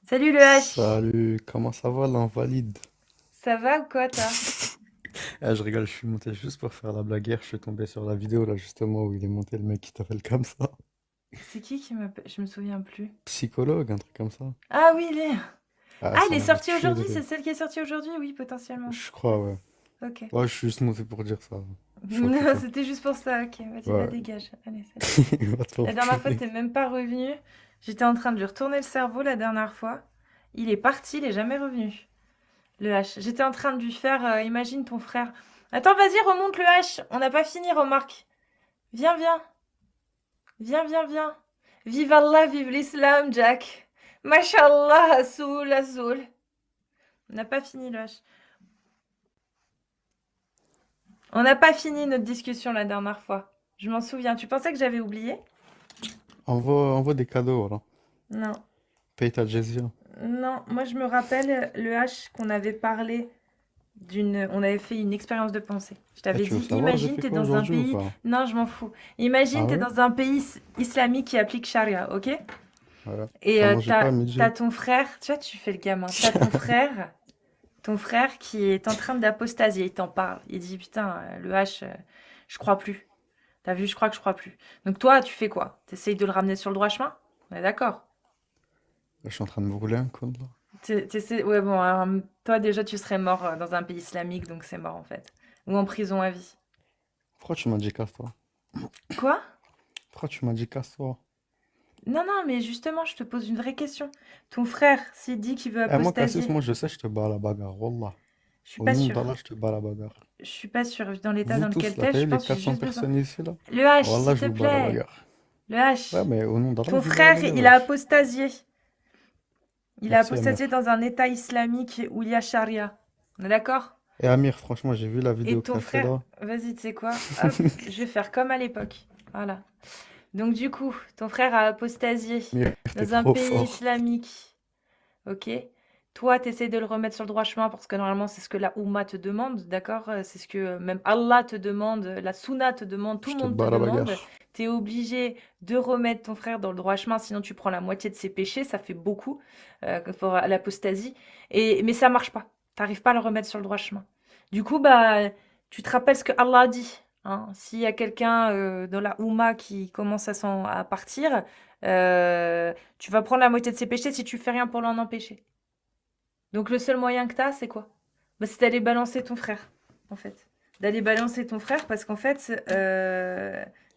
Salut le H. Salut, comment ça va l'invalide? Ça va ou quoi toi? Ah, je rigole, je suis monté juste pour faire la blague hier, je suis tombé sur la vidéo là justement où il est monté le mec qui t'appelle comme ça. C'est qui m'appelle? Je me souviens plus. Psychologue, un truc comme ça. Ah oui, il est. Ah, Ah, il ça est m'avait sorti tué de aujourd'hui, c'est rire. celle qui est sortie aujourd'hui? Oui, potentiellement. Je crois, ouais. Ok. Ouais, je suis juste monté pour dire ça. Je suis Non, occupé. c'était juste pour ça. Ok, vas-y, bah Ouais. dégage. Allez, salut. Va te La dernière fois, enculer. t'es même pas revenu. J'étais en train de lui retourner le cerveau la dernière fois. Il est parti, il est jamais revenu. Le H. J'étais en train de lui faire. Imagine ton frère. Attends, vas-y, remonte le H. On n'a pas fini, remarque. Viens, viens. Viens, viens, viens. Vive Allah, vive l'islam, Jack. Mashallah, Assoul, Assoul. On n'a pas fini, le H. On n'a pas fini notre discussion la dernière fois. Je m'en souviens. Tu pensais que j'avais oublié? Envoie des cadeaux, voilà. Non. Paye ta jizya. Non, moi je me rappelle le H qu'on avait parlé d'une. On avait fait une expérience de pensée. Je Ah, t'avais tu veux dit, savoir j'ai imagine, fait t'es quoi dans un aujourd'hui ou pays. pas? Non, je m'en fous. Imagine, Ah t'es ouais? dans un pays islamique qui applique Sharia, ok? Ouais. Et T'as mangé quoi à t'as midi? ton frère. Tu vois, tu fais le gamin. T'as ton frère. Ton frère qui est en train d'apostasier, il t'en parle. Il dit putain, le H, je crois plus. T'as vu, je crois que je crois plus. Donc toi, tu fais quoi? T'essayes de le ramener sur le droit chemin? On est d'accord. Je suis en train de me rouler un compte là. Ouais, bon, alors, toi déjà, tu serais mort dans un pays islamique, donc c'est mort en fait. Ou en prison à vie. Pourquoi tu m'as dit casse-toi? Quoi? Pourquoi tu m'as dit casse-toi? Non, non, mais justement, je te pose une vraie question. Ton frère, s'il dit qu'il veut Eh, moi, Cassis, apostasier, moi, je sais, je te bats à la bagarre, wallah. je suis Au pas nom d'Allah, sûre. je te bats à la bagarre. Je suis pas sûre. Dans l'état Vous dans tous, lequel là, t'es, t'as je vu les pense que j'ai 400 juste besoin. personnes ici, là? Le H, Wallah, s'il je te vous bats à la plaît. bagarre. Le Ouais, H. mais au nom d'Allah, Ton je vous bats à la frère, bagarre, il a wesh. apostasié. Il a Merci, apostasié Amir. dans un État islamique où il y a charia. On est d'accord? Et Amir, franchement, j'ai vu la Et vidéo que ton t'as fait frère, là. vas-y, tu sais quoi? Hop, je vais faire comme à l'époque. Voilà. Donc du coup, ton frère a apostasié Amir, t'es dans un trop pays fort. islamique. Ok? Toi, tu essaies de le remettre sur le droit chemin parce que normalement, c'est ce que la Oumma te demande, d'accord? C'est ce que même Allah te demande, la Sunna te demande, tout Je le te monde te bats à la demande. bagarre. Tu es obligé de remettre ton frère dans le droit chemin, sinon tu prends la moitié de ses péchés, ça fait beaucoup pour l'apostasie. Mais ça marche pas. T'arrives pas à le remettre sur le droit chemin. Du coup, bah, tu te rappelles ce que Allah a dit. Hein. S'il y a quelqu'un dans la Oumma qui commence à partir, tu vas prendre la moitié de ses péchés si tu fais rien pour l'en empêcher. Donc le seul moyen que tu as, c'est quoi? Bah, c'est d'aller balancer ton frère, en fait. D'aller balancer ton frère parce qu'en fait,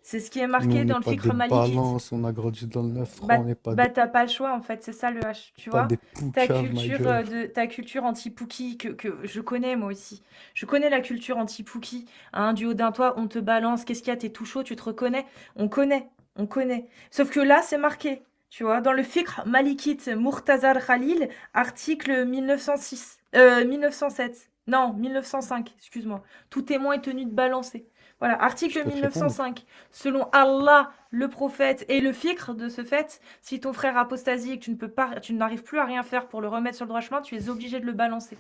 c'est ce qui est Nous, on marqué n'est dans le pas fiqh des malikite. balances, on a grandi dans le 9-3, Bah, on n'est pas bah des, t'as pas le choix, en fait, c'est ça le H, tu pas vois? des poucaves, ma gueule. Ta culture anti-Pookie que je connais moi aussi. Je connais la culture anti-Pookie, hein, du haut d'un toit, on te balance, qu'est-ce qu'il y a, t'es tout chaud, tu te reconnais? On connaît, on connaît. Sauf que là, c'est marqué, tu vois, dans le fiqh malikite Murtazar Khalil, article 1906, 1907, non, 1905, excuse-moi. Tout témoin est tenu de balancer. Voilà, Je article peux te répondre? 1905. Selon Allah, le prophète et le fiqh de ce fait, si ton frère apostasie et que tu n'arrives plus à rien faire pour le remettre sur le droit chemin, tu es obligé de le balancer.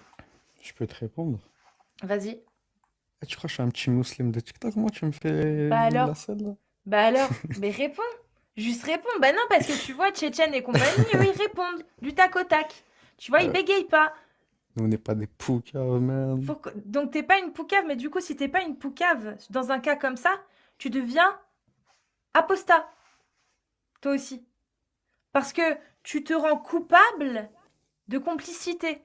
Je peux te répondre? Vas-y. Eh, tu crois que je suis un petit musulman de TikTok? Moi, tu me fais Bah la alors? selle là? Bah alors? Mais réponds. Juste réponds. Bah non, parce que tu vois, Tchétchène et compagnie, eux, ils répondent. Du tac au tac. Tu vois, ils Euh, bégayent pas. nous, on n'est pas des poucaves, man. Donc t'es pas une poucave, mais du coup, si t'es pas une poucave, dans un cas comme ça, tu deviens apostat, toi aussi. Parce que tu te rends coupable de complicité.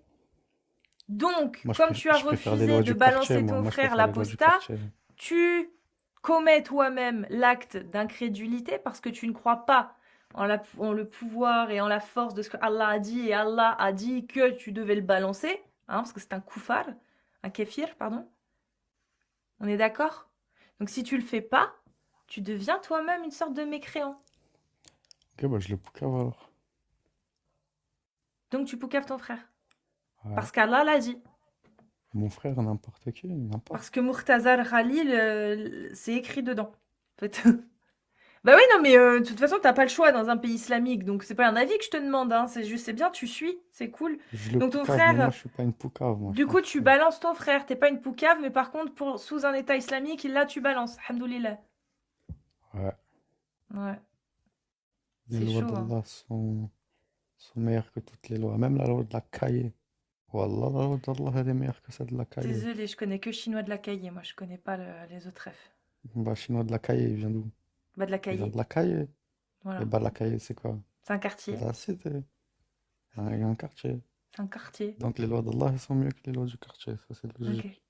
Donc, Moi, comme tu as je préfère les refusé lois de du quartier, balancer moi. ton Moi, je frère préfère les lois du l'apostat, quartier. tu commets toi-même l'acte d'incrédulité parce que tu ne crois pas en le pouvoir et en la force de ce que Allah a dit, et Allah a dit que tu devais le balancer, hein, parce que c'est un koufar, un kéfir, pardon. On est d'accord? Donc si tu le fais pas, tu deviens toi-même une sorte de mécréant. Ok, bah, je le poucave alors. Donc tu poucaves ton frère. Ouais. Parce qu'Allah l'a dit. Mon frère, n'importe qui, Parce n'importe. que Murtazar Khalil, c'est écrit dedans. En fait. Bah oui, non, mais de toute façon, t'as pas le choix dans un pays islamique, donc c'est pas un avis que je te demande, hein, c'est juste, c'est bien, tu suis, c'est cool. Je le Donc ton poucave, mais moi, frère, je suis pas une poucave, moi, je du m'en coup, tu fous. balances ton frère, t'es pas une poucave, mais par contre, sous un état islamique, là, tu balances, alhamdoulilah. Ouais. Ouais, Les c'est lois chaud, hein. d'Allah sont sont meilleures que toutes les lois. Même la loi de la cahier. Wallah, la loi d'Allah, elle est meilleure que celle de la cahier. Désolée, je connais que chinois de la cahier, moi je connais pas les autres F. Bah, chinois de la cahier, il vient d'où? Bah de la Il vient cahier, de la cahier. Et voilà. bah, la cahier, c'est quoi? C'est un C'est quartier, la cité. Il y a un quartier. c'est un quartier. Donc, les lois d'Allah, elles sont mieux que les lois du quartier. Ça, c'est Ok, logique.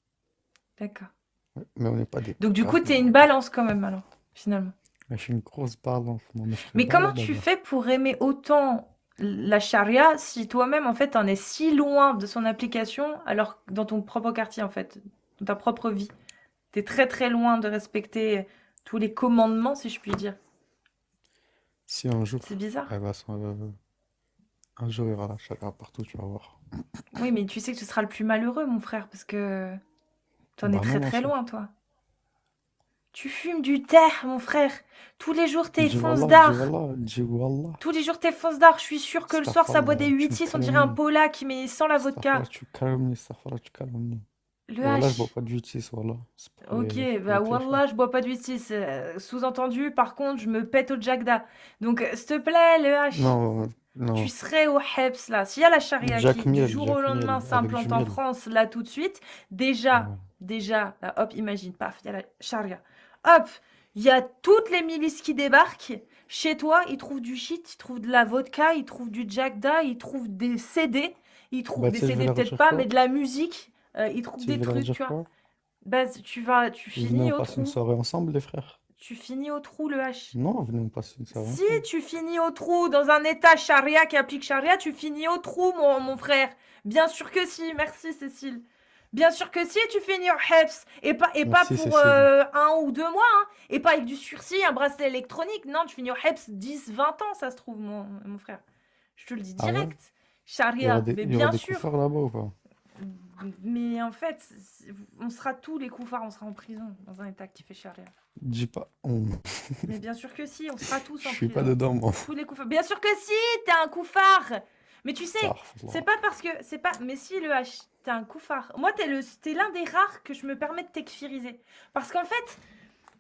d'accord. Ouais. Mais on n'est pas des Donc du coup, t'es kafirs. une balance quand même alors, finalement. Mais je suis une grosse balance, moi. Mais je serais Mais comment balade tu là-bas. fais pour aimer autant la charia si toi-même, en fait, t'en es si loin de son application, alors que dans ton propre quartier, en fait, dans ta propre vie, t'es très très loin de respecter tous les commandements, si je puis dire. Si un jour, C'est bizarre. elle va un jour, il y aura la charia partout, tu vas voir. Oui, mais tu sais que tu seras le plus malheureux, mon frère, parce que t'en es Bah non, très ma très loin, soeur. toi. Tu fumes du terre, mon frère. Tous les jours, t'es Dis fonce wallah, dis d'art. wallah, dis wallah. Tous les jours, t'es fonce d'art. Je suis sûre que le soir, ça boit des Astaghfirullah, tu me 8-6, on dirait un calomnies. Paula qui met sans la Astaghfirullah, vodka. tu calomnies. Astaghfirullah, tu calomnies. Le Et voilà, je bois H. pas de justice, voilà. C'est pour Ok, les bah clochers. wallah, je bois pas de 8-6. Sous-entendu, par contre, je me pète au Jagda. Donc, s'il te plaît, le H, Non, tu non. serais au Heps, là. S'il y a la charia qui, du jour au Jack lendemain, Miel, avec s'implante du en miel. France, là, tout de suite, Ouais. déjà, là, hop, imagine, paf, il y a la charia. Hop, il y a toutes les milices qui débarquent. Chez toi, ils trouvent du shit, ils trouvent de la vodka, ils trouvent du Jagda, ils trouvent des CD, ils trouvent Bah, des tu sais, je vais CD leur peut-être dire pas, mais quoi? de la musique, ils trouvent Tu sais, je des vais leur trucs, dire tu vois. quoi? Bah, tu Venez, finis on au passe une trou. soirée ensemble, les frères. Tu finis au trou, le H. Non, venez, on passe une soirée Si ensemble. tu finis au trou dans un état charia qui applique charia, tu finis au trou, mon frère. Bien sûr que si. Merci, Cécile. Bien sûr que si, tu finis au HEPS. Et pas Merci, pour Cécile. 1 ou 2 mois. Hein. Et pas avec du sursis, un bracelet électronique. Non, tu finis au HEPS 10, 20 ans, ça se trouve, mon frère. Je te le dis Ah ouais? direct. Charia, mais Il y aura bien des sûr. koufars là-bas ou pas? Mais en fait, on sera tous les koufars, on sera en prison dans un état qui fait charia. Dis pas. Mais bien sûr que si, on sera Je tous en suis pas prison. dedans, moi. Tous les koufars. Bien sûr que si, t'es un koufar. Mais tu sais, c'est Astaghfirullah. pas parce que c'est pas. Mais si le H, t'es un koufar. Moi, t'es l'un des rares que je me permets de tekfiriser. Parce qu'en fait,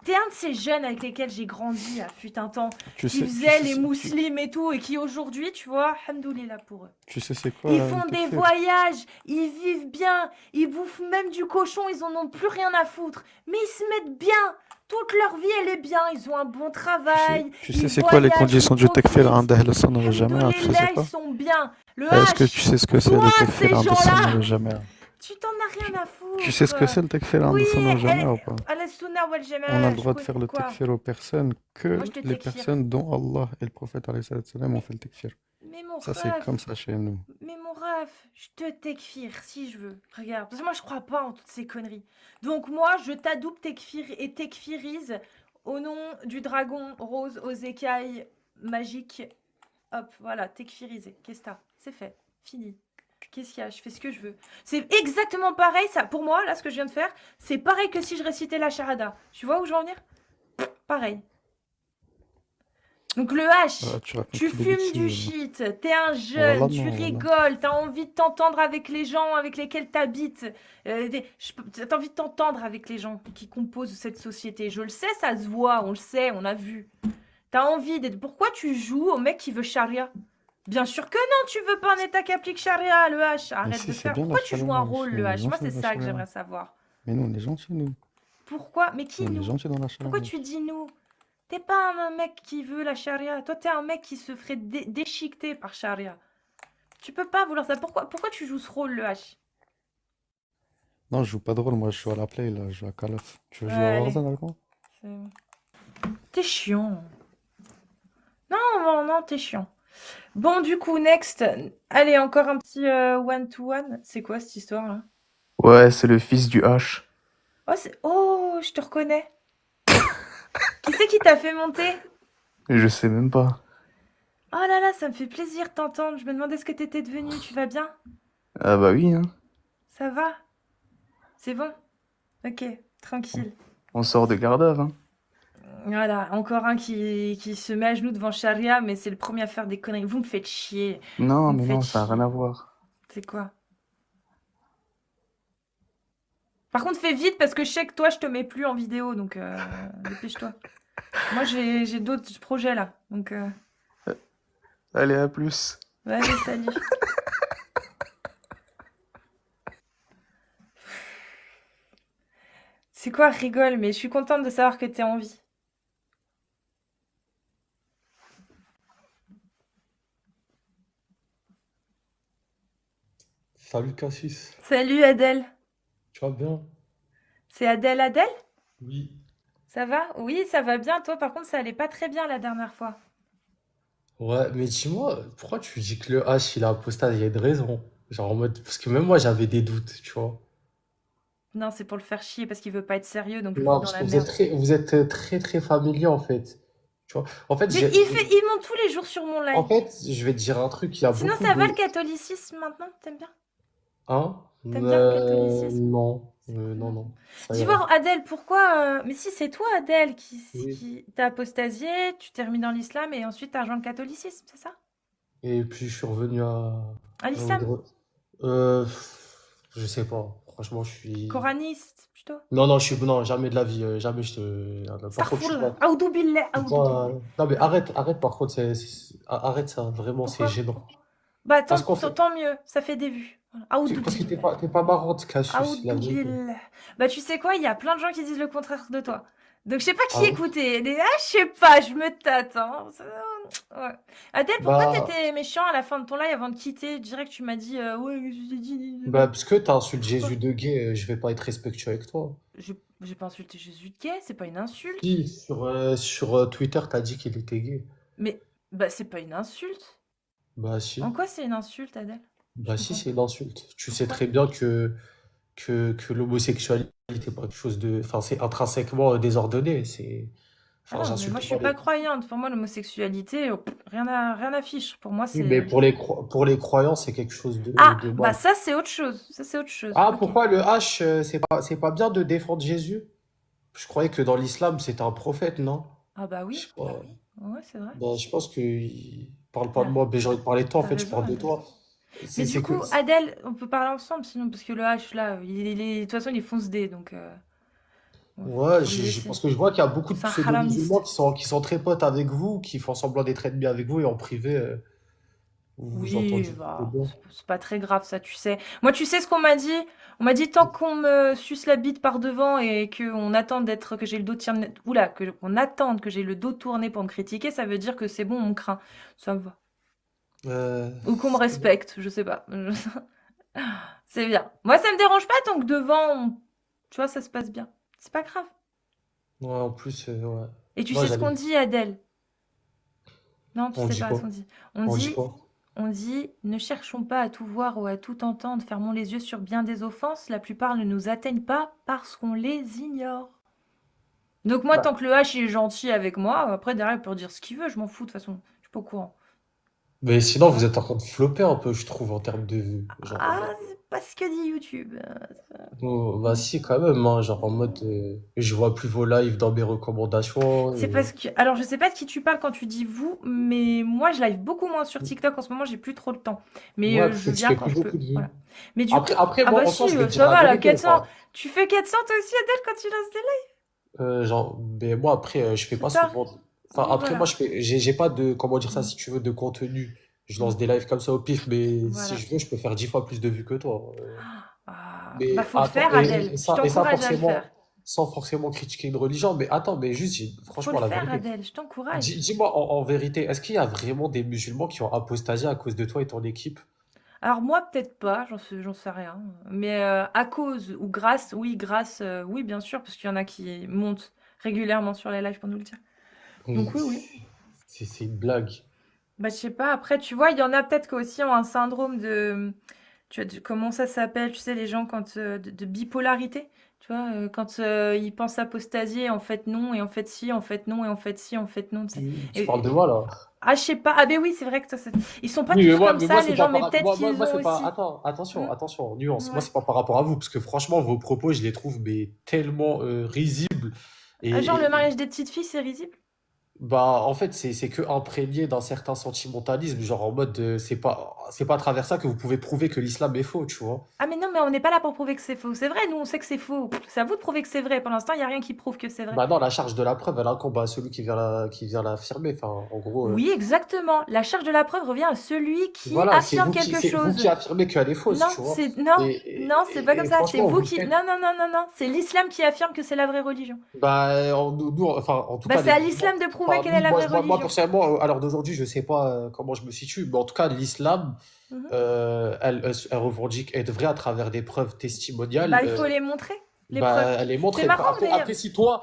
t'es un de ces jeunes avec lesquels j'ai grandi, fut un temps, Tu qui sais, faisaient les musulmans et tout, et qui aujourd'hui, tu vois, hamdoulilah pour eux. tu sais c'est quoi Ils le font des tekfir? voyages, ils vivent bien, ils bouffent même du cochon, ils en ont plus rien à foutre. Mais ils se mettent bien. Toute leur vie, elle est bien. Ils ont un bon travail. Tu Ils sais c'est quoi les voyagent, conditions ils du tekfir profitent. عند أهل السنة والجماعة? Tu sais c'est Hamdoulilah, ils quoi? sont bien. Le Est-ce que tu H, sais ce que c'est toi, le ces tekfir عند السنة gens-là, والجماعة? tu t'en as rien à Tu sais ce que foutre. c'est le tekfir عند Oui, السنة والجماعة ou pas? à la Sunna wal On a Jamaa, le droit de faire le quoi? tekfir aux personnes que Moi, je te les tekfir. personnes dont Allah et le prophète alayhi salatu wassalam ont fait le tekfir. Mais mon Ça c'est ref, comme ça chez nous. mais mon ref, je te tekfir si je veux. Regarde, parce que moi, je crois pas en toutes ces conneries. Donc moi, je t'adoube tekfir et tekfirise au nom du dragon rose aux écailles magiques. Hop, voilà, tekfirisé. Qu'est-ce que t'as? C'est fait. Fini. Qu'est-ce qu'il y a? Je fais ce que je veux. C'est exactement pareil, ça. Pour moi, là, ce que je viens de faire, c'est pareil que si je récitais la charada. Tu vois où je veux en venir? Pareil. Donc le H, Tu racontes tu que des fumes du bêtises. shit, t'es un Voilà, jeune, tu non, voilà. rigoles, t'as envie de t'entendre avec les gens avec lesquels t'habites, t'as envie de t'entendre avec les gens qui composent cette société. Je le sais, ça se voit, on le sait, on a vu. T'as envie d'être... Pourquoi tu joues au mec qui veut charia? Bien sûr que non, tu veux pas un état qui applique charia, le H. Arrête si, de c'est faire. bien la Pourquoi tu joues un charia, rôle, nous, le on est H? Moi, gentils c'est dans la ça que charia. j'aimerais savoir. Mais nous, on est gentils, nous. Pourquoi? Mais qui On est nous? gentils dans la charia. Pourquoi tu dis nous? T'es pas un mec qui veut la charia. Toi, t'es un mec qui se ferait déchiqueter par charia. Tu peux pas vouloir ça. Pourquoi tu joues ce rôle, le H? Non, je joue pas de rôle, moi je joue à la play, là, je joue à Call of. Tu veux jouer à Allez. Warzone avec moi? T'es chiant. Non, t'es chiant. Bon, du coup, next. Allez, encore un petit one-to-one. C'est quoi cette histoire-là? Ouais, c'est le fils du H. Oh, je te reconnais. Qui c'est qui t'a fait monter? Je sais même pas. Oh là là, ça me fait plaisir de t'entendre. Je me demandais ce que t'étais devenu. Tu vas bien? Ah bah oui, hein. Ça va? C'est bon? Ok, tranquille. On sort de Gardave, hein. Voilà, encore un qui se met à genoux devant Sharia, mais c'est le premier à faire des conneries. Vous me faites chier. Non, Vous me mais non, faites ça n'a rien chier. à voir. C'est quoi? Par contre, fais vite parce que je sais que toi, je te mets plus en vidéo, donc dépêche-toi. Moi, j'ai d'autres projets là, donc Allez, à plus. Vas-y, salut. C'est quoi, rigole, mais je suis contente de savoir que t'es en vie. Salut Cassis, Salut Adèle. tu vas bien? C'est Adèle Adèle? Oui. Ça va? Oui, ça va bien. Toi, par contre, ça allait pas très bien la dernière fois. Ouais, mais dis-moi, pourquoi tu dis que le H il a apostat? Il y a une raison. Genre en mode. Parce que même moi j'avais des doutes, tu vois. Non, c'est pour le faire chier parce qu'il veut pas être sérieux, donc le Non, fout dans parce la que merde. vous êtes très très familier en fait. Tu vois. En fait, Mais il monte tous les jours sur mon en live. fait, je vais te dire un truc, il y a Sinon, beaucoup ça va de. le catholicisme maintenant? T'aimes bien? Hein? T'aimes bien le catholicisme? Non. Non, Non. non. Ça ira. Dis-moi, Adèle, pourquoi... Mais si, c'est toi, Adèle, Oui. qui t'as apostasié, tu t'es remis dans l'islam et ensuite t'as rejoint le catholicisme, c'est ça? Et puis je suis revenu À à l'islam? Euh, je sais pas. Franchement, je suis. Coraniste, plutôt? Non, non, non, jamais de la vie, jamais je par contre, je suis Astaghfirullah. pas. Aoudou billah, Je suis aoudou billah. pas. Non, mais arrête, par contre, arrête ça, vraiment, c'est Pourquoi? gênant. Bah, Parce qu'en fait, tant mieux, ça fait des vues. Voilà. Aoudou parce que billah. t'es pas marrante, Cassius, la Aoudou vérité. billah. Bah, tu sais quoi, il y a plein de gens qui disent le contraire de toi. Donc, je sais pas Ah qui ouais? écouter. Je sais pas, je me tâte, hein. Ouais. Adèle, pourquoi Bah, t'étais méchant à la fin de ton live avant de quitter? Direct, tu m'as dit, ouais, je t'ai dit. parce que t'insultes Pourquoi? Jésus de gay, je vais pas être respectueux avec toi. J'ai pas insulté Jésus de gay, c'est pas une insulte. Si, sur Twitter, t'as dit qu'il était gay. Mais, bah, c'est pas une insulte. Bah En si. quoi c'est une insulte, Adèle? Je Bah si, comprends c'est pas. une insulte. Tu sais Pourquoi? très bien que l'homosexualité est pas quelque chose de. Enfin, c'est intrinsèquement désordonné. Ah Enfin, non, mais moi j'insulte je suis pas pas les. croyante. Pour moi, l'homosexualité, rien à fiche. Pour moi, Oui, mais c'est. pour les croyants, c'est quelque chose Ah, de bah mal. ça c'est autre chose. Ça c'est autre chose. Ah, Ok. pourquoi le H, c'est pas bien de défendre Jésus? Je croyais que dans l'islam, c'était un prophète, non? Ah bah Je oui. sais pas. Ouais, c'est vrai. Ben, je pense que parle pas de T'as, moi, mais j'ai envie de parler de toi, en t'as fait, je raison, parle de Adèle. toi. Mais du C'est que. coup, Adèle, on peut parler ensemble sinon, parce que le H là, de toute façon, il est fonce D, donc ouais, Ouais, faut le laisser. parce que je vois qu'il y a beaucoup de C'est un pseudo-musulmans haramiste. qui sont très potes avec vous, qui font semblant d'être ennemis avec vous, et en privé, vous vous Oui, entendez plutôt bah, bien. c'est pas très grave ça, tu sais. Moi, tu sais ce qu'on m'a dit? On m'a dit tant qu'on me suce la bite par devant et qu'on attend d'être que j'ai le dos tourné, oula, que qu'on attende que j'ai le dos tourné pour me critiquer, ça veut dire que c'est bon, on me craint. Ça me va. Ou qu'on me C'est bien. respecte, je sais pas. C'est bien. Moi, ça me dérange pas tant que devant, tu vois, ça se passe bien. C'est pas grave. Ouais, en plus, ouais. Et tu Moi, sais ce qu'on j'allais. dit, Adèle? Non, tu On sais dit pas ce quoi? qu'on dit. On On dit dit, quoi? on dit, ne cherchons pas à tout voir ou à tout entendre, fermons les yeux sur bien des offenses, la plupart ne nous atteignent pas parce qu'on les ignore. Donc moi, tant Bah, que le H il est gentil avec moi, après derrière il peut dire ce qu'il veut, je m'en fous de toute façon, je suis pas au courant. mais Tu sinon, vous vois? êtes en train de flopper un peu, je trouve, en termes de vues. Genre en Ah, mode. c'est pas ce que dit YouTube. Oh, bah si, quand même, hein, genre en mode. Je vois plus vos lives dans mes recommandations. C'est parce que... Alors, je sais pas de qui tu parles quand tu dis vous, mais moi, je live beaucoup moins sur TikTok en ce moment, j'ai plus trop le temps. Mais Ouais, parce je que tu viens fais quand plus je peux. beaucoup de vues. Voilà. Mais du coup... Ah Moi, bah en si, soi, je vais te dire ça la va, là, vérité. 400. Enfin, Tu fais 400 toi aussi, Adèle, quand tu lances des lives? genre, mais moi, après, je fais Ça pas souvent. Enfin, Oui, après, moi, voilà. j'ai pas de, comment dire ça, Mm, si tu veux, de contenu. Je mm, lance des lives comme ça au pif, mais si voilà. je veux, je peux faire 10 fois plus de vues que toi. Ah, bah, Mais faut le attends, faire, Adèle. Je et ça t'encourage à le faire. forcément, sans forcément critiquer une religion. Mais attends, mais juste, Faut franchement, le la faire, vérité. Adèle, je t'encourage. Dis-moi en vérité, est-ce qu'il y a vraiment des musulmans qui ont apostasié à cause de toi et ton équipe? Alors moi, peut-être pas, j'en sais rien. Mais à cause ou grâce, oui, bien sûr, parce qu'il y en a qui montent régulièrement sur les lives pour nous le dire. Donc Oui, oui, oui. c'est une blague. Bah, je sais pas. Après, tu vois, il y en a peut-être qui aussi ont un syndrome de, tu vois, comment ça s'appelle, tu sais, les gens quand de bipolarité. Tu vois, quand ils pensent apostasier, en fait non, et en fait si, en fait non, et en fait si, en fait non, tu sais. Tu parles de Et, moi, là? ah, je sais pas. Ah ben oui, c'est vrai que toi, ils sont pas Oui, tous comme mais moi, ça, c'est les pas gens, mais peut-être qu'ils moi, ont c'est pas, aussi. Hmm. attention, nuance. Moi, Ouais. c'est pas par rapport à vous, parce que franchement, vos propos, je les trouve, mais tellement risibles. Ah, genre le Et, mariage des petites filles, c'est risible? Bah, en fait, c'est que imprégné d'un certain sentimentalisme, genre en mode, c'est pas à travers ça que vous pouvez prouver que l'islam est faux, tu vois. Ah mais non, mais on n'est pas là pour prouver que c'est faux. C'est vrai, nous on sait que c'est faux. C'est à vous de prouver que c'est vrai. Pour l'instant, il n'y a rien qui prouve que c'est vrai. Bah non, la charge de la preuve, elle incombe à celui qui vient l'affirmer. Enfin, en gros, Oui, exactement. La charge de la preuve revient à celui qui voilà, affirme quelque c'est vous qui chose. affirmez qu'elle est fausse, Non, tu vois. c'est non, non, c'est pas comme Et ça. C'est franchement, vous vous qui. faites, Non, non, non, non, non. C'est l'islam qui affirme que c'est la vraie religion. bah, enfin, en tout Bah, cas, c'est à l'islam de prouver enfin, quelle est la vraie moi, religion. personnellement, à l'heure d'aujourd'hui, je sais pas comment je me situe, mais en tout cas, l'islam, Mhm. elle revendique être vraie à travers des preuves testimoniales. Bah, il faut les montrer, les preuves. Bah, elle est C'est montrée. marrant d'ailleurs. Après, si toi,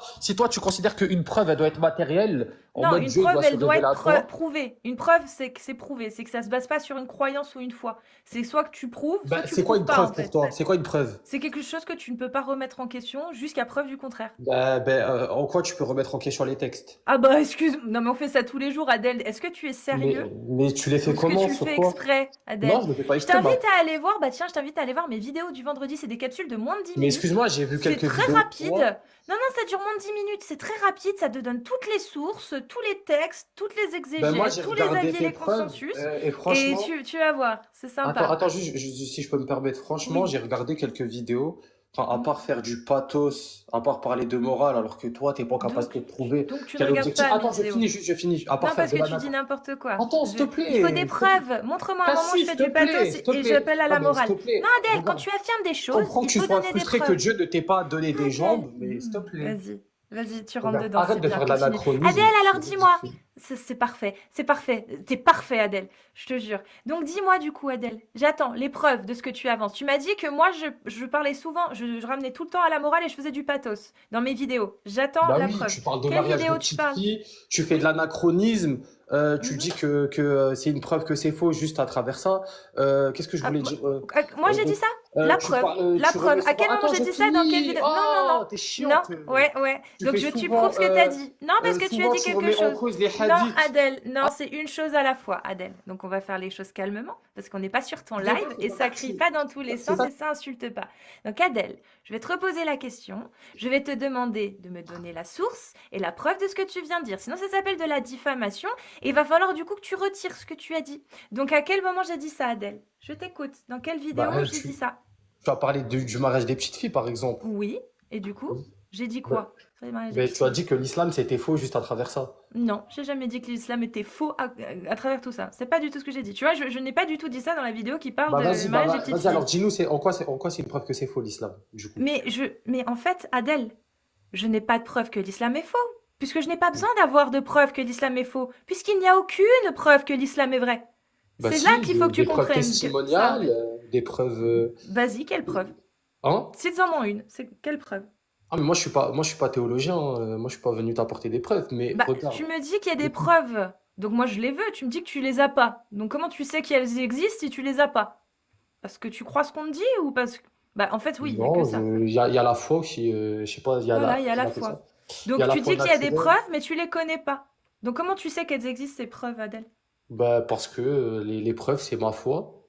tu considères qu'une preuve, elle doit être matérielle, en Non, mode une Dieu preuve, doit se elle doit révéler être à toi, prouvée. Une preuve, c'est que c'est prouvé. C'est que ça se base pas sur une croyance ou une foi. C'est soit que tu prouves, soit bah, que tu c'est quoi prouves une pas, en preuve pour fait. toi? C'est quoi une preuve? C'est quelque chose que tu ne peux pas remettre en question jusqu'à preuve du contraire. En quoi tu peux remettre en question les textes? Ah bah excuse, non mais on fait ça tous les jours, Adèle. Est-ce que tu es Mais, sérieux mais tu les ou fais est-ce que comment? tu le Sur fais quoi? exprès, Non, Adèle? je ne fais pas Je exprès, bah. t'invite à aller voir, bah tiens, je t'invite à aller voir mes vidéos du vendredi, c'est des capsules de moins de 10 Mais minutes. excuse-moi, j'ai vu C'est quelques très vidéos de rapide. toi. Non, non, ça dure moins de 10 minutes, c'est très rapide, ça te donne toutes les sources, tous les textes, toutes les Ben moi, exégèses, j'ai tous les regardé avis et tes les preuves, consensus, et et franchement, tu vas voir, c'est sympa. attends, juste, si je peux me permettre, franchement, Oui. j'ai regardé quelques vidéos. Enfin, à Mm. part faire du pathos, à part parler de morale, alors que toi, t'es pas en capacité de prouver Donc tu ne quel regardes objectif. pas mes Attends, vidéos. je finis. À part Non, faire parce de que la tu dis nacre. n'importe quoi. Attends, s'il te Il faut des plaît, preuves. Montre-moi un moment où je Cassie, fais s'il te du pathos plaît, s'il te et plaît. j'appelle à Non, la mais s'il te morale. plaît, Non, Adèle, quand regarde. tu affirmes des Je choses, comprends que il tu faut sois donner des frustré que preuves. Dieu ne t'ait pas donné des Adèle, jambes, mais s'il te plaît. vas-y, vas-y, tu rentres Regarde, dedans, arrête c'est de bien, faire de continue. l'anachronisme, Adèle, alors c'est dis-moi. ridicule. C'est parfait, c'est parfait. T'es parfait, Adèle, je te jure. Donc dis-moi du coup, Adèle, j'attends les preuves de ce que tu avances. Tu m'as dit que moi, je parlais souvent, je ramenais tout le temps à la morale et je faisais du pathos dans mes vidéos. J'attends Bah la oui, preuve. tu parles de Quelle mariage de vidéo tu petite parles? fille, tu fais de l'anachronisme, tu dis Mhm. que c'est une preuve que c'est faux juste à travers ça. Qu'est-ce que je Ah, voulais dire? moi j'ai dit Donc, ça? La tu preuve. parles, La tu remets preuve. À souvent. quel moment Attends, j'ai j'ai dit ça? Dans quelle fini. vidéo? Non, non, non. Oh, t'es Non, chiante. ouais, ouais. Tu Donc fais tu prouves souvent, ce que t'as dit. Non, parce que tu as souvent, dit tu quelque remets en chose. cause les Non, hadiths. Adèle, non, Ah, c'est une chose à la fois, Adèle. Donc on va faire les choses calmement, parce qu'on n'est pas sur ton excusez-moi, live c'est et pas ça grave, crie pas dans tous les c'est sens ça. et ça insulte pas. Donc Adèle, je vais te reposer la question. Je vais te demander de me donner la source et la preuve de ce que tu viens de dire. Sinon, ça s'appelle de la diffamation et il va falloir du coup que tu retires ce que tu as dit. Donc à quel moment j'ai dit ça, Adèle? Je t'écoute. Dans quelle Bah, vidéo j'ai dit ça? tu as parlé du mariage des petites filles, par exemple. Oui. Et du coup, j'ai dit Bah, quoi sur les mariages des mais petites tu as filles? dit que l'islam, c'était faux juste à travers ça. Non, j'ai jamais dit que l'islam était faux à travers tout ça. C'est pas du tout ce que j'ai dit. Tu vois, je n'ai pas du tout dit ça dans la vidéo qui parle de mariage des petites Vas-y, alors filles. dis-nous, en quoi c'est une preuve que c'est faux l'islam, du coup. Mais en fait, Adèle, je n'ai pas de preuve que l'islam est faux, puisque je n'ai pas besoin d'avoir de preuve que l'islam est faux, puisqu'il n'y a aucune preuve que l'islam est vrai. Bah C'est là si, qu'il faut que tu des preuves comprennes ça, en testimoniales, fait. des preuves, Vas-y, quelle preuve? hein? Cite-en une. C'est quelle preuve? Ah mais moi je suis pas théologien, moi je suis pas venu t'apporter des preuves, mais Bah, regarde. tu me dis qu'il y a des Écoute. preuves. Donc moi, je les veux. Tu me dis que tu les as pas. Donc comment tu sais qu'elles existent si tu les as pas? Parce que tu crois ce qu'on te dit ou parce que... Bah, en fait, oui, il y a que Non, ça. il y a la foi aussi, je sais pas, Voilà, il y a on la appelle ça. foi. Il y a Donc la tu foi dis qu'il y a des naturelle. preuves, mais tu les connais pas. Donc comment tu sais qu'elles existent, ces preuves, Adèle? Bah parce que les preuves c'est ma foi.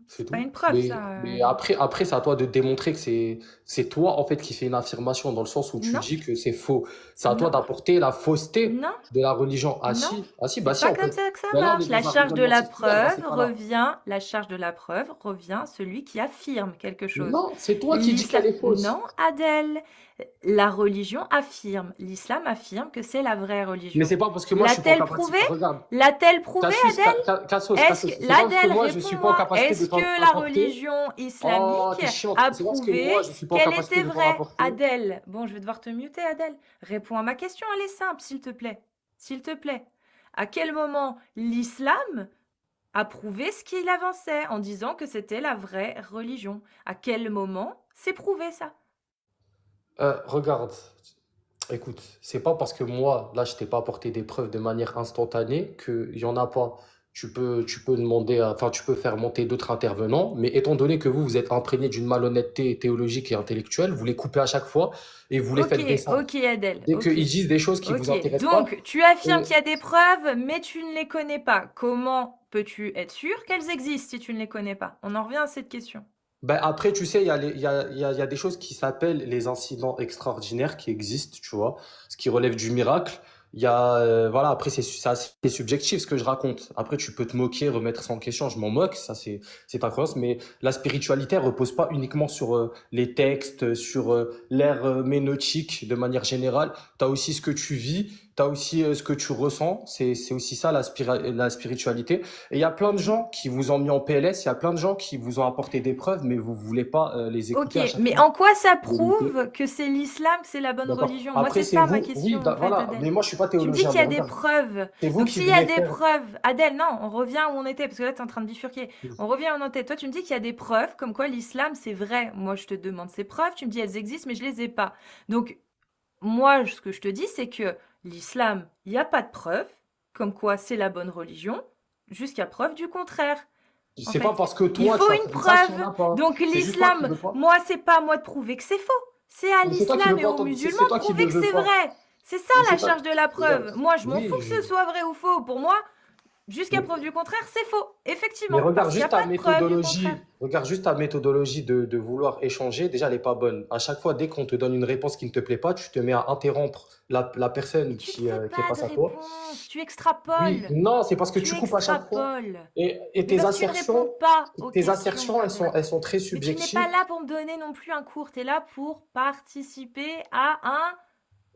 C'est C'est pas tout. une preuve, ça. Mais après c'est à toi de démontrer que c'est toi en fait qui fais une affirmation dans le sens où tu Non, dis que c'est faux. C'est à toi non, d'apporter la fausseté non, de la religion. non. Ah si, bah C'est si pas en comme fait. ça que ça Mais là on est marche. La dans un charge de raisonnement la circulaire dans preuve ces cas-là. revient, la charge de la preuve revient celui qui affirme quelque chose. Non, c'est toi qui dis L'islam, qu'elle est fausse. non, Adèle. La religion affirme, l'islam affirme que c'est la vraie Mais religion. c'est pas parce que moi je suis pas en L'a-t-elle capacité. prouvé? Regarde, L'a-t-elle prouvé, Cassius, Adèle? Cassos, Est-ce que, c'est pas parce que l'Adèle, moi je suis pas en réponds-moi, capacité de est-ce que la t'apporter. religion Oh, islamique t'es chiante. a C'est parce que prouvé moi je suis pas en qu'elle capacité était de t'en vraie? apporter. Adèle, bon, je vais devoir te muter, Adèle. Réponds à ma question, elle est simple, s'il te plaît. S'il te plaît. À quel moment l'islam a prouvé ce qu'il avançait en disant que c'était la vraie religion? À quel moment c'est prouvé ça? Regarde, écoute, c'est pas parce que moi, là, je t'ai pas apporté des preuves de manière instantanée qu'il y en a pas. Tu peux demander, enfin, tu peux faire monter d'autres intervenants, mais étant donné que vous êtes imprégné d'une malhonnêteté théologique et intellectuelle, vous les coupez à chaque fois et vous les Ok, faites descendre. ok, Adèle, Dès ok. qu'ils disent des choses qui vous Ok, intéressent pas, donc tu affirmes et, qu'il y a des preuves, mais tu ne les connais pas. Comment peux-tu être sûr qu'elles existent si tu ne les connais pas? On en revient à cette question. ben après, tu sais, il y a des choses qui s'appellent les incidents extraordinaires qui existent, tu vois, ce qui relève du miracle. voilà, après, c'est assez subjectif ce que je raconte. Après, tu peux te moquer, remettre ça en question, je m'en moque, ça, c'est ta croyance, mais la spiritualité, elle repose pas uniquement sur les textes, sur l'ère ménotique de manière générale. Tu as aussi ce que tu vis, tu as aussi ce que tu ressens, c'est aussi ça la spiritualité. Et il y a plein de gens qui vous ont mis en PLS, il y a plein de gens qui vous ont apporté des preuves, mais vous voulez pas les Ok, écouter à chaque mais fois. en quoi ça Vous l'écoutez. prouve que c'est l'islam, que c'est la bonne D'accord. religion? Moi, Après, c'est c'est ça ma vous, oui, question, en fait, voilà, Adèle. mais moi, je suis pas Tu me dis théologien, qu'il y mais a des regarde, preuves. c'est vous Donc, qui s'il y a venez des faire. preuves, Adèle, non, on revient où on était, parce que là, tu es en train de bifurquer. On revient où on était. Toi, tu me dis qu'il y a des preuves comme quoi l'islam, c'est vrai. Moi, je te demande ces preuves. Tu me dis elles existent, mais je les ai pas. Donc, moi, ce que je te dis, c'est que l'islam, il n'y a pas de preuve comme quoi c'est la bonne religion, jusqu'à preuve du contraire. En C'est pas fait, parce que il toi, faut tu une affirmes ça qu'il y en preuve. a pas. Donc C'est juste toi qui l'islam, veux pas. moi, c'est pas à moi de prouver que c'est faux. C'est à Mais c'est toi qui veux l'islam et pas aux entendre. musulmans C'est de toi qui ne prouver que veux c'est pas. vrai. C'est ça Mais la c'est toi. charge de la Regarde. preuve. Moi, je m'en fous Oui, que ce soit vrai ou faux. Pour moi, jusqu'à mais preuve du contraire, c'est faux. Mais Effectivement, regarde parce qu'il n'y a juste ta pas de preuve du contraire. méthodologie. Regarde juste ta méthodologie de vouloir échanger. Déjà, elle n'est pas bonne. À chaque fois, dès qu'on te donne une réponse qui ne te plaît pas, tu te mets à interrompre la Mais personne tu ne qui, fais qui est pas de face à toi. réponse. Tu Oui, extrapoles. non, c'est parce que Tu tu coupes à chaque fois. extrapoles. Et Mais parce que tu ne réponds pas aux tes questions, assertions, Adèle. elles sont très Mais tu n'es pas subjectives. là pour me donner non plus un cours. Tu es là pour participer à un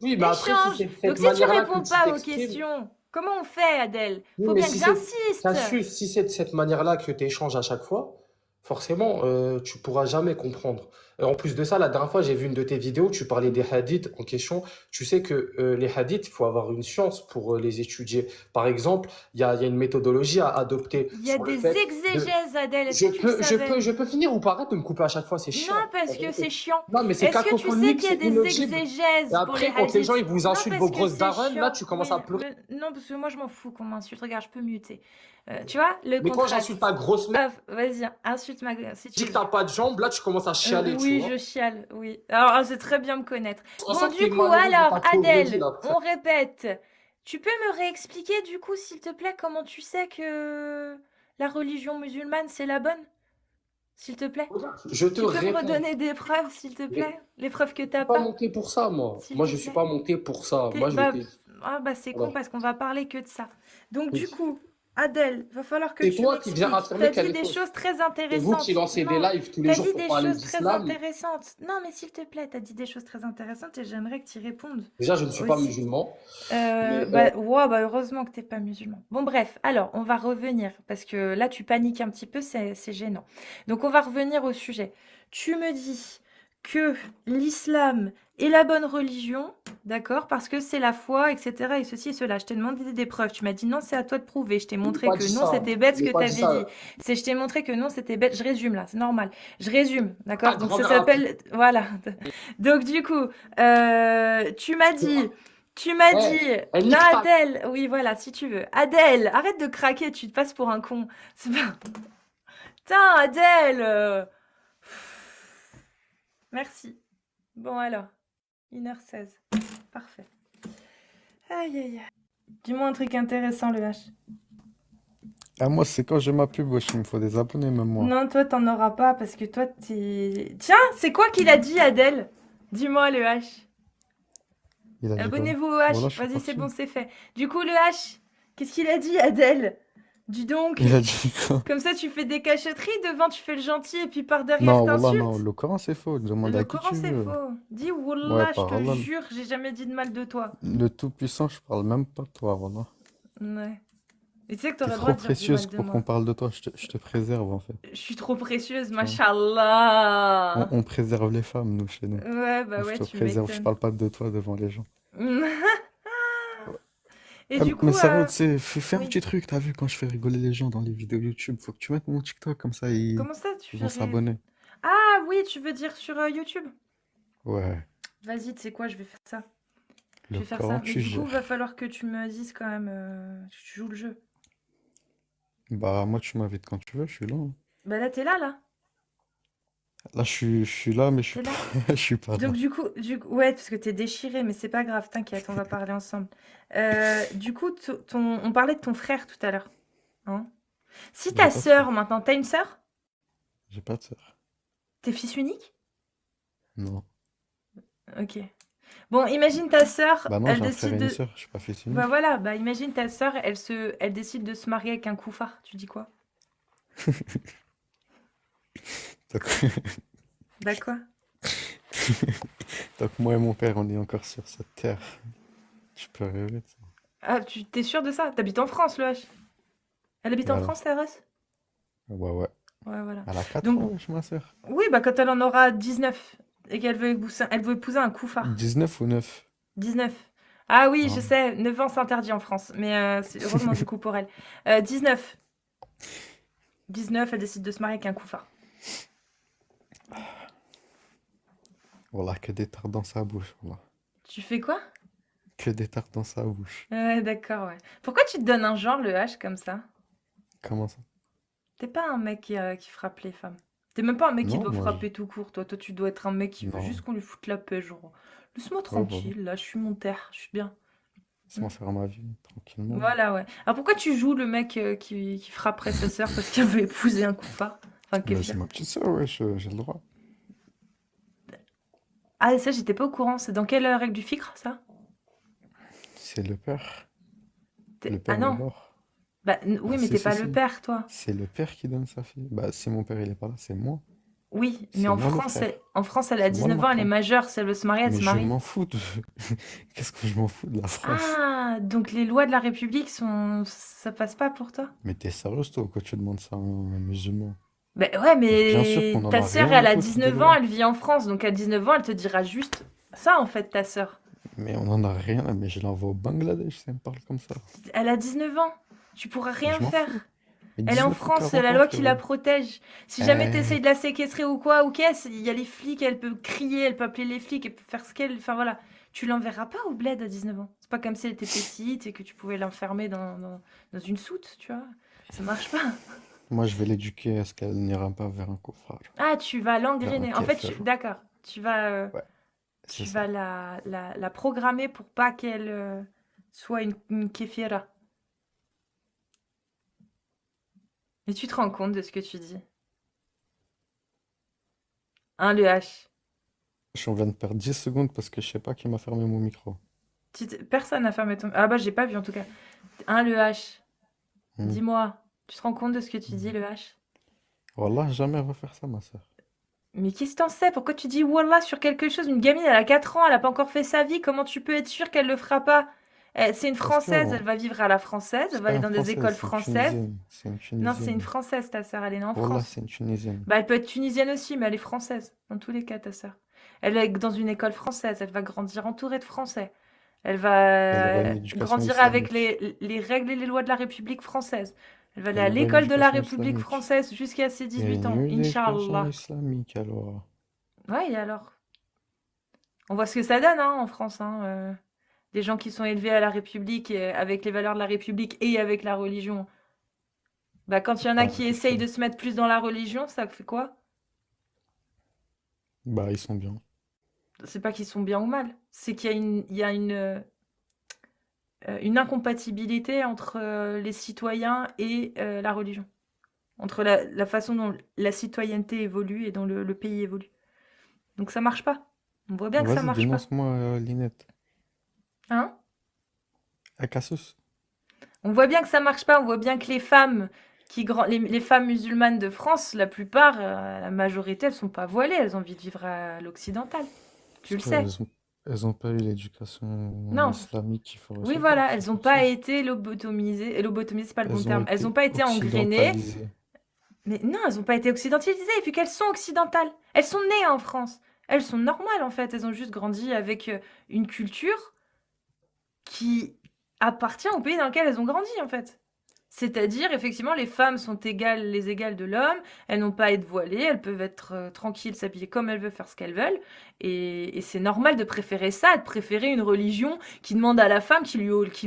Oui, mais après, si échange. c'est de Donc cette si tu manière-là que réponds tu pas aux t'exprimes, questions, comment on fait, Adèle? oui, Faut mais bien que si j'insiste. si c'est de cette manière-là que tu échanges à chaque fois, forcément, tu pourras jamais comprendre. En plus de ça, la dernière fois, j'ai vu une de tes vidéos, tu parlais des hadiths en question. Tu sais que les hadiths, il faut avoir une science pour les étudier. Par exemple, il y a une méthodologie à adopter Il y a sur le des fait de... exégèses, Adèle. Est-ce que tu le savais? Je peux finir ou pas? Arrête de me couper à chaque fois, c'est Non, chiant. La parce que vérité. c'est chiant. Non, mais c'est Est-ce que tu sais cacophonique, qu'il y a c'est des inaudible. Et exégèses pour les après, quand les gens hadiths? ils vous Non, insultent parce vos que grosses c'est darons, là, chiant. tu commences Oui, à pleurer. non, parce que moi, je m'en fous qu'on m'insulte. Regarde, je peux muter. Tu vois, le Mais quand j'insulte contraste. ta grosse mère, Vas-y, insulte ma si je tu dis que veux. t'as pas de jambes, là, tu commences à chialer, tu Oui, vois. je chiale, oui. Alors, c'est très bien me connaître. On Bon, sent que du t'es coup, malheureuse dans alors, ta pauvreté, Adèle, là. on répète. Tu peux me réexpliquer, du coup, s'il te plaît, comment tu sais que la religion musulmane, c'est la bonne? S'il te plaît. Je te Tu peux me répète. redonner des preuves, s'il te Mais plaît? Les preuves que je t'as suis pas pas, monté pour ça, moi. s'il Moi, te je suis plaît. pas monté pour ça. Moi, je t'ai... C'est con Voilà. parce qu'on va parler que de ça. Donc, Oui. du coup, Adèle, va falloir que C'est tu toi qui viens m'expliques. affirmer T'as qu'elle dit est des fausse. choses très C'est vous intéressantes. qui lancez des Non, lives tous les t'as jours dit pour des parler choses très d'islam. intéressantes. Non, mais s'il te plaît, t'as dit des choses très intéressantes et j'aimerais que tu y répondes Déjà, je ne suis pas aussi. musulman. Mais Heureusement que t'es pas musulman. Bon, bref, alors, on va revenir, parce que là, tu paniques un petit peu, c'est gênant. Donc, on va revenir au sujet. Tu me dis que l'islam est la bonne religion, d'accord, parce que c'est la foi, etc., et ceci et cela. Je t'ai demandé des preuves. Tu m'as dit non, c'est à toi de prouver. Je t'ai montré pas que dit non, ça. c'était bête ce J'ai que pas tu dit avais ça. dit. Je t'ai montré que non, c'était bête. Je résume là, c'est normal. Je résume, Ta d'accord? Donc, ça grand-mère a dit. s'appelle. Voilà. Donc, du coup, tu m'as dit. Tu m'as Eh, dit, elle non, nique ta... Adèle, oui, voilà, si tu veux. Adèle, arrête de craquer, tu te passes pour un con. C'est pas... Putain, Adèle. Merci. Bon, alors, 1h16. Parfait. Aïe, aïe, aïe. Dis-moi un truc intéressant, le H. Ah, moi, c'est quand j'ai ma pub, wesh, il me faut des abonnés, même moi. Non, toi, t'en auras pas parce que toi, t'es... Tiens, c'est quoi qu'il a dit, Adèle? Dis-moi, le H. Il a dit quoi? Abonnez-vous au H. Voilà, je suis Vas-y, c'est parti. bon, c'est fait. Du coup, le H, qu'est-ce qu'il a dit, Adèle? Dis donc. Il a dit quoi? Comme ça, tu fais des cachotteries, devant, tu fais le gentil, et puis par derrière, Non, voilà, non, t'insultes. le Coran, c'est faux. Demande Le à qui Coran, tu c'est veux. faux. Dis, Ouais, Wallah, je par te Allah. jure, j'ai jamais dit de mal de toi. Le Tout-Puissant, je parle même pas de toi, voilà. Ouais. Et tu sais que T'es t'aurais le trop droit de dire du précieuse mal de pour moi. qu'on parle de toi. Je te préserve, en fait. Je suis trop précieuse, Tu vois. machallah. On préserve les femmes, nous, chez nous. Ouais, bah Moi, ouais, je te tu préserve, je m'étonnes. parle pas de toi devant les gens. Et Ah, du mais coup, sérieux, tu sais, fais un oui. petit truc, t'as vu, quand je fais rigoler les gens dans les vidéos YouTube, faut que tu mettes mon TikTok, comme ça, ils Comment ça, tu vont ferais... s'abonner. Ah oui, tu veux dire sur YouTube? Ouais, Vas-y, tu sais quoi, je vais faire ça. Je le vais faire Coran, ça. Mais tu du coup, va gères. falloir que tu me dises quand même que tu joues le jeu. Bah, moi, tu m'invites quand tu veux, je suis là. Hein. Bah là, t'es là. Là, je suis là, mais je suis T'es là. pas, je suis pas là. Donc du coup, ouais, parce que t'es déchiré, mais c'est pas grave, t'inquiète, on va parler ensemble. Du coup, on parlait de ton frère tout à l'heure. Hein? Si J'ai ta pas de sœur, frère. maintenant, t'as une sœur? J'ai pas de sœur. T'es fils unique? Non. Ok. Bon, imagine ta sœur, Bah non, elle j'ai un frère et décide une de... sœur, je suis pas fils Bah unique. voilà, bah imagine ta sœur, elle décide de se marier avec un koufar. Tu dis quoi? Donc, Bah quoi? donc moi et mon père, on est encore sur cette terre. Tu peux rêver de ça. Ah, tu t'es sûr de ça? T'habites en France, le H. Elle habite Et en France, alors? ta Russ? Ouais, ouais. Ouais, voilà. Elle a 4 Donc, ans, wesh, ma sœur. oui, bah quand elle en aura 19 et qu'elle elle veut épouser un koufar. 19 ou 9? 19. Ah oui, je Ah. sais, 9 ans c'est interdit en France, mais c'est heureusement du coup pour elle. 19. 19, elle décide de se marier avec un koufar. Voilà, que des tartes dans sa bouche. Voilà. Tu fais quoi? Que des tartes dans sa bouche. Ouais, d'accord, ouais. Pourquoi tu te donnes un genre, le H, comme ça? Comment ça? T'es pas un mec qui frappe les femmes. T'es même pas un mec qui Non, doit moi, je... frapper tout court, toi. Toi, tu dois être un mec qui veut juste Non. qu'on lui foute la paix, genre. Laisse-moi Ouais, voilà. tranquille, là, je suis mon terre, je suis bien. Hmm. Laisse-moi faire ma vie, tranquillement. Voilà, ouais. Alors pourquoi tu joues le mec qui frapperait sa sœur parce qu'elle veut épouser un koufar? Enfin, Mais kéfir. c'est ma petite sœur, wesh, j'ai le droit. Ah, ça, j'étais pas au courant. C'est dans quelle règle du ficre, ça? C'est le père. Le Ah père est non. mort. Bah, Ah, oui, mais si, t'es si, pas le si. père, toi. C'est le père qui donne sa fille. Bah, si mon père il est pas là, c'est moi. Oui, mais C'est moi le frère. En France, elle a C'est moi le 19 ans, elle est marquant. majeure. Si elle veut se marier, elle Mais se je marie. m'en fous de... Qu'est-ce que je m'en fous de la France? Ah, donc les lois de la République sont... Ça passe pas pour toi? Mais t'es sérieuse, toi, pourquoi tu demandes ça à un musulman? Ben ouais, Bien sûr mais qu'on en ta a sœur, rien elle à a foutre des 19 ans, lois. elle vit en France. Donc à 19 ans, elle te dira juste ça, en fait, ta sœur. Mais on en a rien à... Mais je l'envoie au Bangladesh, ça me parle comme ça. Elle a 19 ans. Tu pourras Mais rien je m'en faire. fous. Mais Elle est en 19 ou France, c'est 40 la ans, loi qui la frérot. protège. Si jamais tu Euh, essayes de la séquestrer ou quoi, ou qu'est-ce, il y a les flics, elle peut crier, elle peut appeler les flics, elle peut faire ce qu'elle... Enfin voilà, tu l'enverras pas au bled à 19 ans. C'est pas comme si elle était petite et que tu pouvais l'enfermer dans une soute, tu vois. Ça marche pas. Moi, je vais l'éduquer à ce qu'elle n'ira pas vers un cauchemar, Ah, tu vas vers un l'engrainer. En fait, kéfir. d'accord. Ouais, c'est Tu ça. vas la programmer pour pas qu'elle soit une kéfira. Mais tu te rends compte de ce que tu dis? Hein, le H. On vient de perdre 10 secondes parce que je sais pas qui m'a fermé mon micro. Personne n'a fermé ton... Ah bah, j'ai pas vu en tout cas. Hein, le H. Hmm. Dis-moi, tu te rends compte de ce que tu dis, le H? Wallah, jamais elle va faire ça, ma soeur. Mais qu'est-ce que t'en sais? Pourquoi tu dis Wallah sur quelque chose? Une gamine, elle a 4 ans, elle a pas encore fait sa vie. Comment tu peux être sûr qu'elle le fera pas? C'est une Parce que Française, elle va vivre à la française, elle c'est va pas aller une dans des Française, écoles c'est une françaises. Tunisienne. C'est une Non, c'est une Tunisienne. Française, ta sœur, elle est née en Wallah, France. c'est une Tunisienne. Bah, elle peut être tunisienne aussi, mais elle est française, dans tous les cas, ta sœur. Elle est dans une école française, elle va grandir entourée de Français. Elle Elle aura va une éducation grandir avec islamique. les règles et les lois de la République française. Elle va aller à Elle aura une l'école de la éducation République islamique. française jusqu'à ses Il y a 18 ans, une éducation Inch'Allah. islamique, alors. Ouais, et alors? On voit ce que ça donne, hein, en France, hein. Des gens qui sont élevés à la République, avec les valeurs de la République et avec la religion. Bah, quand il y en a Pas qui la essayent de question. se mettre plus dans la religion, ça fait quoi? Bah, ils sont bien. C'est pas qu'ils sont bien ou mal, c'est qu'il y a une incompatibilité entre les citoyens et la religion. Entre la façon dont la citoyenneté évolue et dont le pays évolue. Donc ça marche pas. On voit bien que ça Vas-y, marche pas. dénonce-moi, Linette. Hein? À Cassus. On voit bien que ça marche pas. On voit bien que les femmes les femmes musulmanes de France, la plupart, la majorité, elles sont pas voilées. Elles ont envie de vivre à l'occidental. Tu le Parce sais. elles ont pas eu l'éducation Non. islamique qu'il faut Oui, recevoir, voilà. c'est Elles n'ont pour ça. pas été lobotomisées. Et lobotomisées, c'est pas le bon Elles ont terme. Elles n'ont été pas été engrainées. occidentalisées. Mais non, elles n'ont pas été occidentalisées, vu qu'elles sont occidentales. Elles sont nées en France. Elles sont normales, en fait. Elles ont juste grandi avec une culture qui appartient au pays dans lequel elles ont grandi, en fait. C'est-à-dire, effectivement, les femmes sont les égales de l'homme, elles n'ont pas à être voilées, elles peuvent être tranquilles, s'habiller comme elles veulent, faire ce qu'elles veulent. Et c'est normal de préférer ça, de préférer une religion qui demande à la femme, qui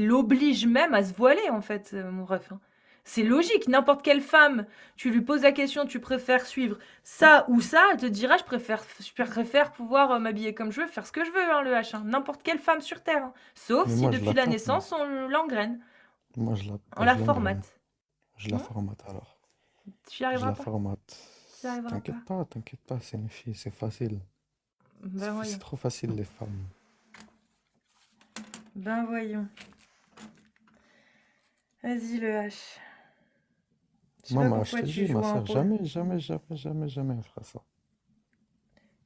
l'oblige même à se voiler, en fait, mon ref, hein. C'est logique, n'importe quelle femme, tu lui poses la question, tu préfères suivre ça ou ça, elle te dira, je préfère pouvoir m'habiller comme je veux, faire ce que je veux, hein, le H, hein. N'importe quelle femme sur Terre, hein. Sauf Mais si moi, je depuis la l'attends, moi. naissance, on l'engraine, Moi, on la je l'engraine. formate. Je la Hmm. formate alors. Tu y Je arriveras la pas. formate. Tu y arriveras pas. T'inquiète pas, c'est une fille, c'est facile. Ben C'est voyons. trop facile, les femmes. Ben voyons. Vas-y, le H. Je sais pas Maman, je pourquoi te tu dis, ma joues un soeur, rôle. jamais, jamais, jamais, jamais, jamais elle fera ça.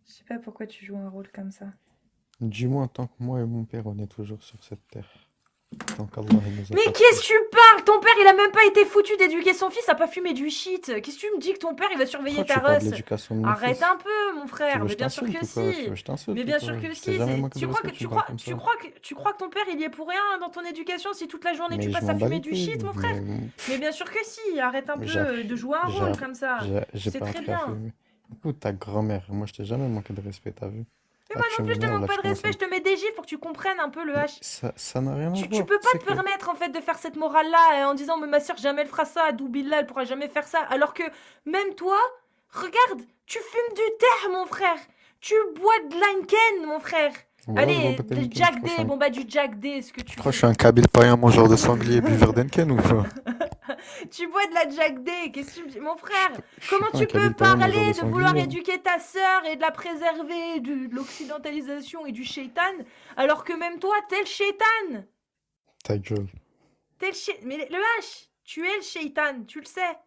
Je sais pas pourquoi tu joues un rôle comme ça. Dis-moi, tant que moi et mon père, on est toujours sur cette terre. Tant qu'Allah il nous a Mais pas qu'est-ce que fait. tu parles? Ton père, il a même pas été foutu d'éduquer son fils à pas fumer du shit. Qu'est-ce que tu me dis que ton père, il va surveiller Pourquoi ta tu parles de russe? l'éducation de mon Arrête fils? un peu, mon Tu frère. veux que Mais je bien sûr t'insulte que ou quoi? Tu veux si. que je Mais t'insulte ou bien quoi? sûr que Je t'ai si. jamais manqué de respect, tu me parles comme ça. Tu crois que ton père, il y est pour rien dans ton éducation si toute la journée tu Mais je passes à m'en bats fumer les du couilles. shit, mon frère? Mais bien sûr que si. Arrête un J'ai peu de jouer un rôle comme ça. j'ai C'est pas très appris à bien. fumer. Écoute, ta grand-mère, moi je t'ai jamais manqué de respect, t'as vu? Mais Là moi tu non plus, je te m'énerves, manque là pas tu de commences à respect. me... Je te mets des gifs pour que tu comprennes un peu le Mais H. ça n'a rien à Tu voir. peux Tu sais pas te que... permettre en fait de faire cette morale-là en disant mais ma soeur jamais elle fera ça, Doubillah elle pourra jamais faire ça. Alors que même toi, regarde, tu fumes du terre mon frère. Tu bois de l'Heineken mon frère. Ouais, je bois Allez, pas de de Heineken, Jack D, bon bah du Jack D, ce que tu tu crois que je veux. suis un Kabyle païen mangeur de sanglier buveur d'Henken ou quoi? Tu bois de la Jack D, qu'est-ce que tu me dis mon frère? Je suis Comment pas un tu peux Kabyle païen mangeur de parler de vouloir sanglier, hein. éduquer ta sœur et de la préserver de l'occidentalisation et du shaitan alors que même toi t'es le shaitan? Ta gueule. Mais le H, tu es le shaitan, tu le sais.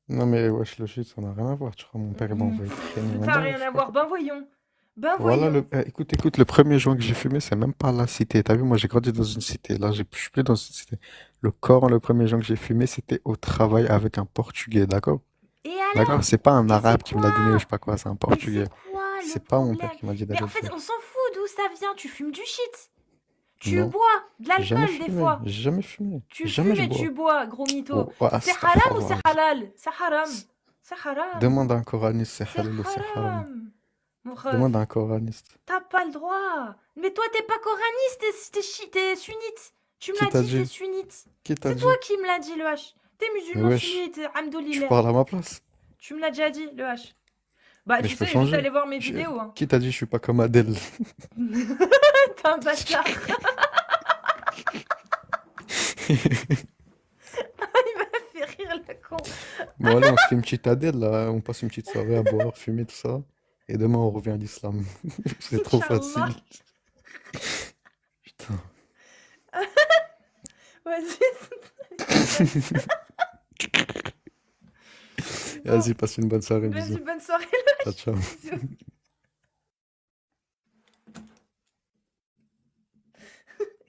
Non mais wesh, le shit, ça n'a rien à voir. Tu crois mon père il m'a envoyé traîner Ça n'a là-dedans, rien je sais à pas voir. quoi. Ben voyons. Ben Voilà, voyons. écoute, le premier joint que j'ai fumé, c'est même pas la cité. T'as vu, moi j'ai grandi dans une cité. Là, je suis plus dans une cité. Le Coran, le premier joint que j'ai fumé, c'était au travail avec un Portugais, d'accord? Et D'accord? alors? C'est pas un Et c'est arabe qui me l'a donné ou je quoi? sais pas quoi, c'est un Mais Portugais. c'est quoi le C'est pas mon père problème? qui m'a dit Mais d'aller en le fait, faire. on s'en fout d'où ça vient. Tu fumes du shit. Tu Non, bois de j'ai jamais l'alcool des fumé, fois. j'ai jamais fumé. Tu Jamais fumes je et tu bois. bois, gros mytho. Oh, oh, C'est haram ou c'est astaghfirullah. halal? C'est haram. S- C'est haram. Demande à un coraniste, c'est C'est halal ou c'est haram. haram. Mon ref, Demande à un coraniste. t'as pas le droit. Mais toi, t'es pas coraniste, t'es sunnite. Tu me Qui l'as t'a dit, t'es dit? sunnite. Qui t'a C'est toi dit? qui me l'as dit, le H. T'es Mais musulman wesh, sunnite, tu hamdoulillah. parles à ma place. Tu me l'as déjà dit, le H. Bah, Mais tu je peux sais, juste changer. aller voir mes Je- vidéos. Hein. Qui t'a dit je suis pas comme Adèle? T'es un bâtard. Il m'a fait rire, le con. Bon, allez, on se fait une petite Adèle, là. On passe une petite soirée à boire, fumer, tout ça. Et demain, on revient à l'islam. C'est trop facile. Inch'Allah. Putain. Vas-y. Vas-y, passe une bonne soirée, Vas-y, bisous. bonne soirée. Ciao, ciao. Bisous.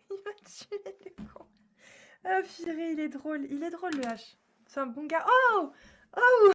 Il m'a tué, le con. Ah, purée, il est drôle. Il est drôle, le H. C'est un bon gars. Oh! Oh!